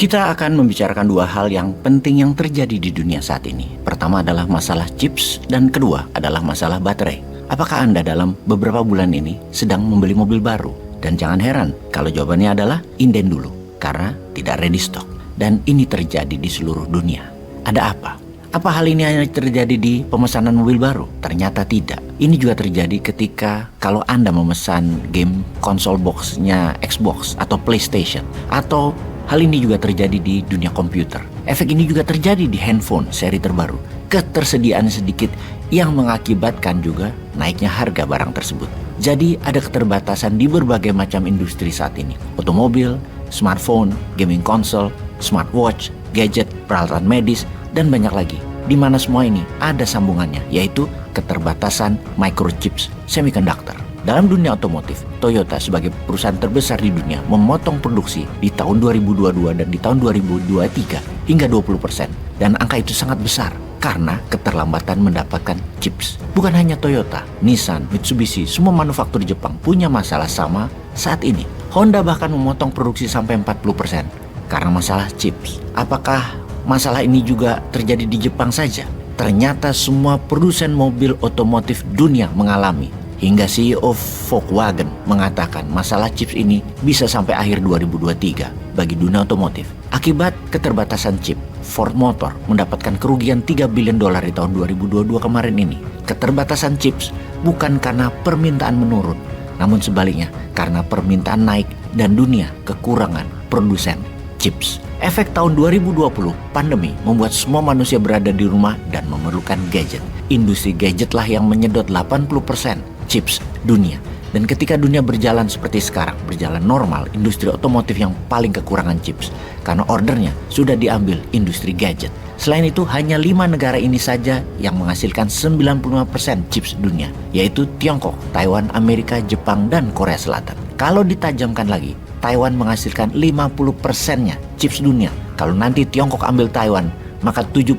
Kita akan membicarakan dua hal yang penting yang terjadi di dunia saat ini. Pertama adalah masalah chips dan kedua adalah masalah baterai. Apakah Anda dalam beberapa bulan ini sedang membeli mobil baru? Dan jangan heran kalau jawabannya adalah inden dulu karena tidak ready stock. Dan ini terjadi di seluruh dunia. Ada apa? Apa hal ini hanya terjadi di pemesanan mobil baru? Ternyata tidak. Ini juga terjadi ketika kalau Anda memesan game konsol boxnya Xbox atau PlayStation. Atau hal ini juga terjadi di dunia komputer. Efek ini juga terjadi di handphone seri terbaru. Ketersediaan sedikit yang mengakibatkan juga naiknya harga barang tersebut. Jadi ada keterbatasan di berbagai macam industri saat ini. Otomobil, smartphone, gaming konsol, smartwatch, gadget, peralatan medis, dan banyak lagi, di mana semua ini ada sambungannya, yaitu keterbatasan microchips semiconductor. Dalam dunia otomotif, Toyota sebagai perusahaan terbesar di dunia memotong produksi di tahun 2022 dan di tahun 2023 hingga 20%. Dan angka itu sangat besar karena keterlambatan mendapatkan chips. Bukan hanya Toyota, Nissan, Mitsubishi, semua manufaktur Jepang punya masalah sama saat ini. Honda bahkan memotong produksi sampai 40% karena masalah chips. Apakah masalah ini juga terjadi di Jepang saja? Ternyata semua produsen mobil otomotif dunia mengalami. Hingga CEO Volkswagen mengatakan masalah chips ini bisa sampai akhir 2023 bagi dunia otomotif. Akibat keterbatasan chip, Ford Motor mendapatkan kerugian $3 billion di tahun 2022 kemarin ini. Keterbatasan chips bukan karena permintaan menurun, namun sebaliknya karena permintaan naik dan dunia kekurangan produsen chips. Efek tahun 2020, pandemi membuat semua manusia berada di rumah dan memerlukan gadget. Industri gadget lah yang menyedot 80% chips dunia. Dan ketika dunia berjalan seperti sekarang, berjalan normal, industri otomotif yang paling kekurangan chips. Karena ordernya sudah diambil industri gadget. Selain itu, hanya 5 negara ini saja yang menghasilkan 95% chips dunia, yaitu Tiongkok, Taiwan, Amerika, Jepang, dan Korea Selatan. Kalau ditajamkan lagi, Taiwan menghasilkan 50%-nya chips dunia. Kalau nanti Tiongkok ambil Taiwan, maka 70%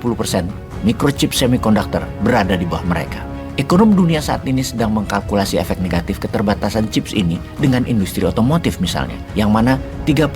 microchip semiconductor berada di bawah mereka. Ekonomi dunia saat ini sedang mengkalkulasi efek negatif keterbatasan chips ini dengan industri otomotif misalnya, yang mana 3%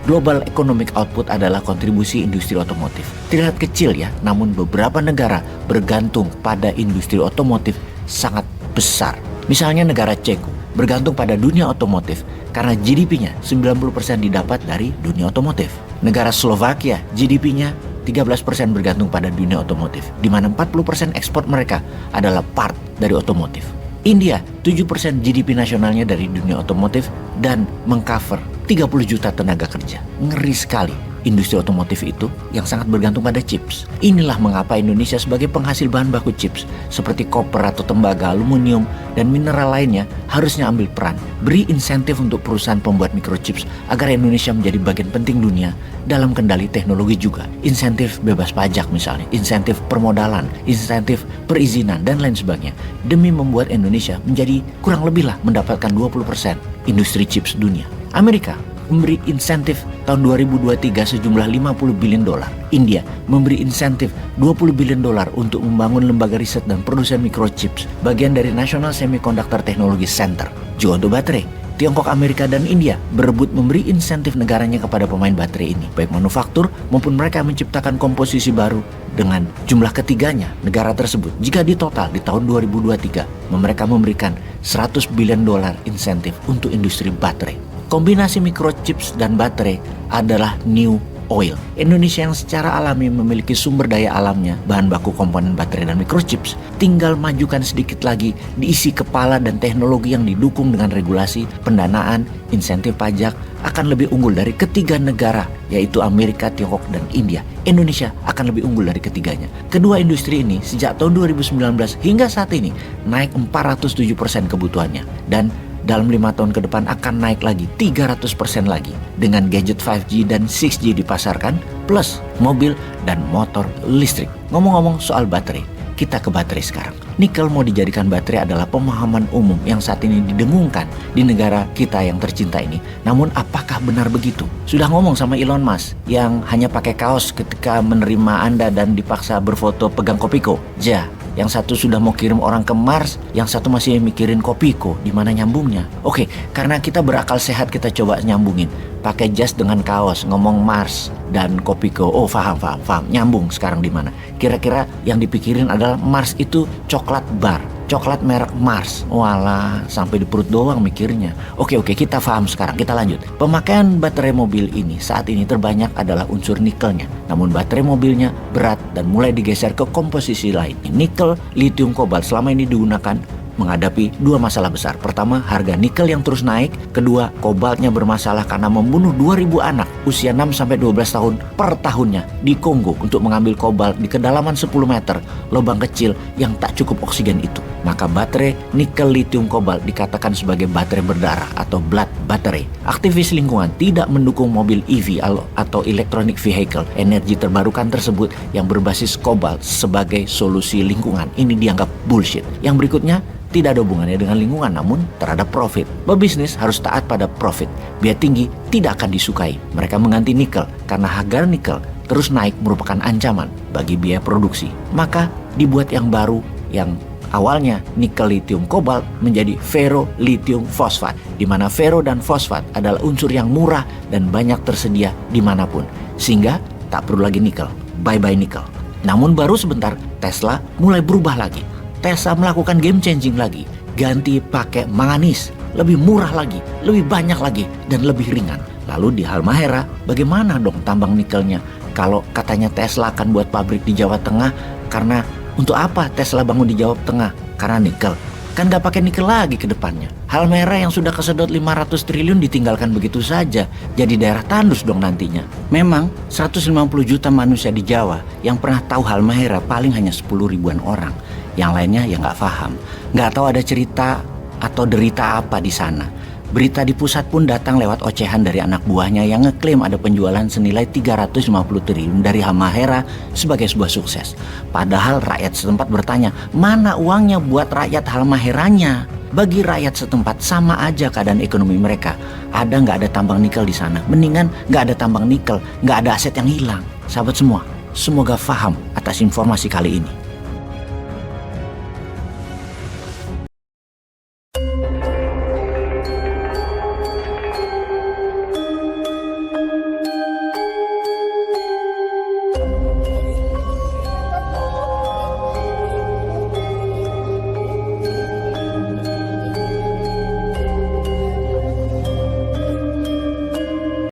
global economic output adalah kontribusi industri otomotif. Terlihat kecil ya, namun beberapa negara bergantung pada industri otomotif sangat besar. Misalnya negara Ceko bergantung pada dunia otomotif karena GDP-nya 90% didapat dari dunia otomotif. Negara Slovakia GDP-nya 13% bergantung pada dunia otomotif, di mana 40% ekspor mereka adalah part dari otomotif. India 7% GDP nasionalnya dari dunia otomotif dan mengcover 30 juta tenaga kerja. Ngeri sekali. Industri otomotif itu yang sangat bergantung pada chips. Inilah mengapa Indonesia sebagai penghasil bahan baku chips seperti koper atau tembaga, aluminium, dan mineral lainnya harusnya ambil peran. Beri insentif untuk perusahaan pembuat microchips agar Indonesia menjadi bagian penting dunia dalam kendali teknologi juga. Insentif bebas pajak misalnya, insentif permodalan, insentif perizinan, dan lain sebagainya. Demi membuat Indonesia menjadi kurang lebih lah mendapatkan 20% industri chips dunia. Amerika memberi insentif tahun 2023 sejumlah $50 billion. India memberi insentif $20 billion untuk membangun lembaga riset dan produsen microchips, bagian dari National Semiconductor Technology Center. Juga untuk baterai, Tiongkok, Amerika, dan India berebut memberi insentif negaranya kepada pemain baterai ini, baik manufaktur maupun mereka menciptakan komposisi baru. Dengan jumlah ketiganya negara tersebut, jika ditotal di tahun 2023, mereka memberikan $100 billion insentif untuk industri baterai. Kombinasi microchips dan baterai adalah new oil. Indonesia yang secara alami memiliki sumber daya alamnya, bahan baku komponen baterai dan microchips, tinggal majukan sedikit lagi, diisi kepala dan teknologi yang didukung dengan regulasi, pendanaan, insentif pajak, akan lebih unggul dari ketiga negara, yaitu Amerika, Tiongkok, dan India. Indonesia akan lebih unggul dari ketiganya. Kedua industri ini sejak tahun 2019 hingga saat ini naik 407% kebutuhannya, dan dalam 5 tahun ke depan akan naik lagi 300% lagi dengan gadget 5G dan 6G dipasarkan plus mobil dan motor listrik. Ngomong-ngomong soal baterai, kita ke baterai sekarang. Nikel mau dijadikan baterai adalah pemahaman umum yang saat ini didengungkan di negara kita yang tercinta ini. Namun apakah benar begitu? Sudah ngomong sama Elon Musk yang hanya pakai kaos ketika menerima Anda dan dipaksa berfoto pegang Kopiko? Ja, Yang satu sudah mau kirim orang ke Mars, yang satu masih mikirin Kopiko, di mana nyambungnya. Oke, karena kita berakal sehat kita coba nyambungin. Pakai jas dengan kaos, ngomong Mars dan Kopiko. Oh, paham. Nyambung sekarang di mana? Kira-kira yang dipikirin adalah Mars itu coklat bar. Coklat merek Mars. Walah, sampai di perut doang mikirnya. Oke, kita paham sekarang. Kita lanjut. Pemakaian baterai mobil ini saat ini terbanyak adalah unsur nikelnya. Namun baterai mobilnya berat dan mulai digeser ke komposisi lain. Nikel, lithium, kobalt selama ini digunakan menghadapi dua masalah besar. Pertama, harga nikel yang terus naik. Kedua, kobaltnya bermasalah karena membunuh 2.000 anak usia 6-12 tahun per tahunnya di Kongo untuk mengambil kobalt di kedalaman 10 meter lubang kecil yang tak cukup oksigen itu. Maka baterai nikel lithium kobalt dikatakan sebagai baterai berdarah atau blood battery. Aktivis lingkungan tidak mendukung mobil EV atau electronic vehicle energi terbarukan tersebut yang berbasis kobalt sebagai solusi lingkungan. Ini dianggap bullshit. Yang berikutnya tidak ada hubungannya dengan lingkungan, namun terhadap profit. Pebisnis harus taat pada profit. Biaya tinggi tidak akan disukai. Mereka mengganti nikel karena harga nikel terus naik merupakan ancaman bagi biaya produksi. Maka dibuat yang baru yang awalnya nikel lithium kobalt menjadi ferro lithium fosfat, di mana ferro dan fosfat adalah unsur yang murah dan banyak tersedia dimanapun, sehingga tak perlu lagi nikel. Bye-bye nikel. Namun baru sebentar Tesla mulai berubah lagi. Tesla melakukan game changing lagi, ganti pakai manganis, lebih murah lagi, lebih banyak lagi, dan lebih ringan. Lalu di Halmahera, bagaimana dong tambang nikelnya? Kalau katanya Tesla akan buat pabrik di Jawa Tengah, karena untuk apa Tesla bangun di Jawa Tengah? Karena nikel. Kan gak pakai nikel lagi ke depannya. Halmahera yang sudah kesedot 500 triliun ditinggalkan begitu saja, jadi daerah tandus dong nantinya. Memang 150 juta manusia di Jawa yang pernah tahu Halmahera paling hanya 10 ribuan orang. Yang lainnya ya nggak paham, nggak tahu ada cerita atau derita apa di sana. Berita di pusat pun datang lewat ocehan dari anak buahnya yang ngeklaim ada penjualan senilai 350 triliun dari Halmahera sebagai sebuah sukses. Padahal rakyat setempat bertanya, mana uangnya buat rakyat Halmaheranya? Bagi rakyat setempat sama aja keadaan ekonomi mereka. Ada nggak ada tambang nikel di sana? Mendingan nggak ada tambang nikel, nggak ada aset yang hilang. Sahabat semua, semoga paham atas informasi kali ini.